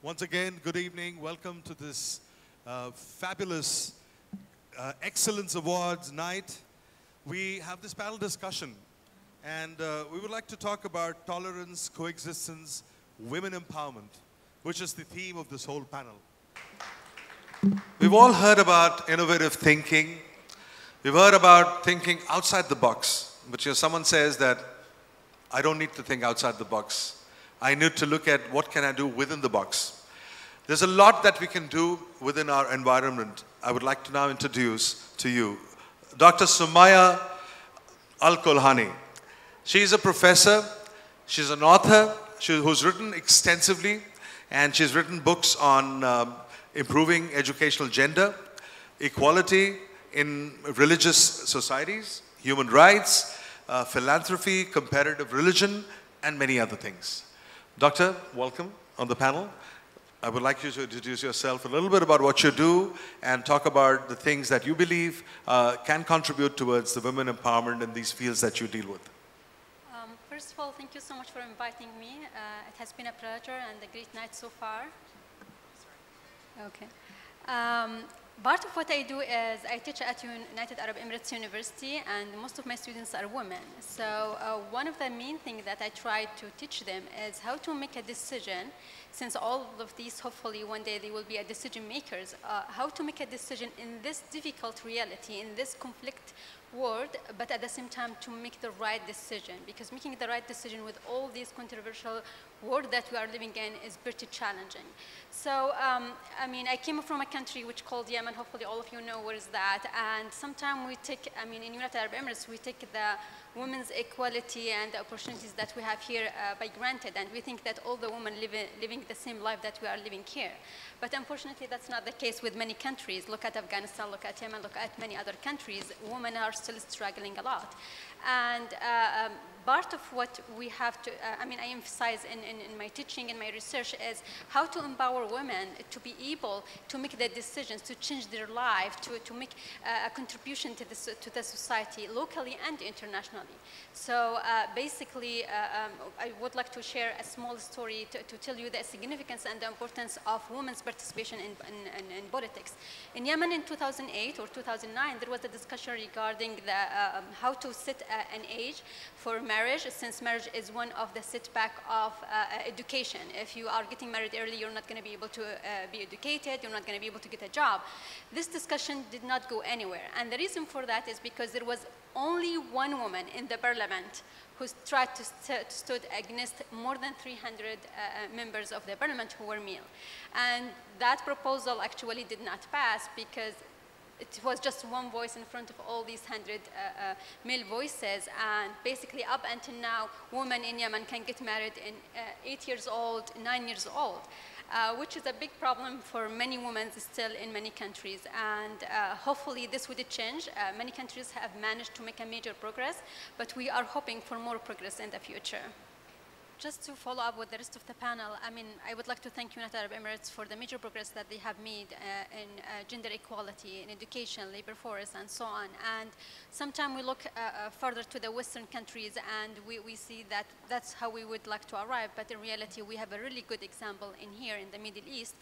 Once again, good evening. Welcome to this fabulous Excellence Awards night. We have this panel discussion, and we would like to talk about tolerance, coexistence, women empowerment, which is the theme of this whole panel. We've all heard about innovative thinking. We've heard about thinking outside the box, but someone says that I don't need to think outside the box. I need to look at what can I do within the box. There's a lot that we can do within our environment. I would like to now introduce to you Dr. Sumiya Al Kohlani. She's a professor, she's an author, who's written extensively, and she's written books on improving educational gender, equality in religious societies, human rights, philanthropy, comparative religion, and many other things. Doctor, welcome on the panel. I would like you to introduce yourself a little bit about what you do and talk about the things that you believe can contribute towards the women empowerment in these fields that you deal with. First of all, thank you so much for inviting me. It has been a pleasure and a great night so far. Okay. Part of what I do is I teach at United Arab Emirates University, and most of my students are women. So one of the main things that I try to teach them is how to make a decision, since all of these, hopefully one day they will be decision makers, how to make a decision in this difficult reality, in this conflict world, but at the same time to make the right decision, because making the right decision with all these controversial world that we are living in is pretty challenging. So, I mean, I came from a country which called Yemen. Hopefully all of you know where is that. And sometimes we take, I mean, in United Arab Emirates, we take the women's equality and the opportunities that we have here by granted. And we think that all the women living the same life that we are living here. But unfortunately, that's not the case with many countries. Look at Afghanistan, look at Yemen, look at many other countries. Women are still struggling a lot. And part of what we have to, I mean, I emphasize in my teaching and my research is how to empower women to be able to make the decisions, to change their life, to make a contribution to the society, locally and internationally. So basically, I would like to share a small story to tell you the significance and the importance of women's participation in politics. In Yemen in 2008 or 2009, there was a discussion regarding how to set an age for marriage, since marriage is one of the setback of education. If you are getting married early, you're not going to be able to be educated, you're not going to be able to get a job. This discussion did not go anywhere. And the reason for that is because there was only one woman in the parliament who tried to stood against more than 300 members of the parliament who were male. And that proposal actually did not pass because it was just one voice in front of all these 100 male voices, and basically up until now, women in Yemen can get married in 8 years old, 9 years old, which is a big problem for many women still in many countries. And hopefully this would change. Many countries have managed to make a major progress, but we are hoping for more progress in the future. Just to follow up with the rest of the panel, I mean, I would like to thank United Arab Emirates for the major progress that they have made in gender equality, in education, labor force, and so on. And sometimes we look further to the Western countries and we see that that's how we would like to arrive. But in reality, we have a really good example in here in the Middle East.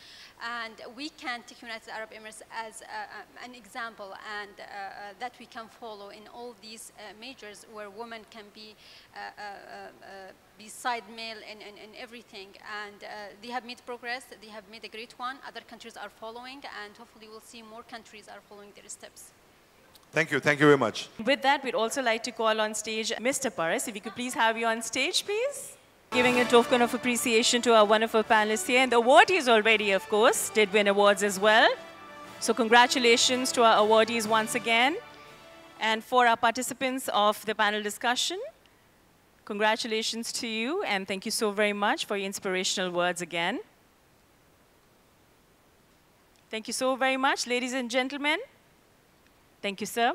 And we can take United Arab Emirates as an example and that we can follow in all these majors where women can be beside male and everything, and they have made progress, they have made a great one. Other countries are following, and hopefully we'll see more countries are following their steps. Thank you very much. With that, we'd also like to call on stage Mr. Paras. If we could please have you on stage, please. Giving a token of appreciation to our wonderful panelists here, and the awardees already, of course, did win awards as well. So congratulations to our awardees once again. And for our participants of the panel discussion, congratulations to you, and thank you so very much for your inspirational words again. Thank you so very much, ladies and gentlemen. Thank you, sir.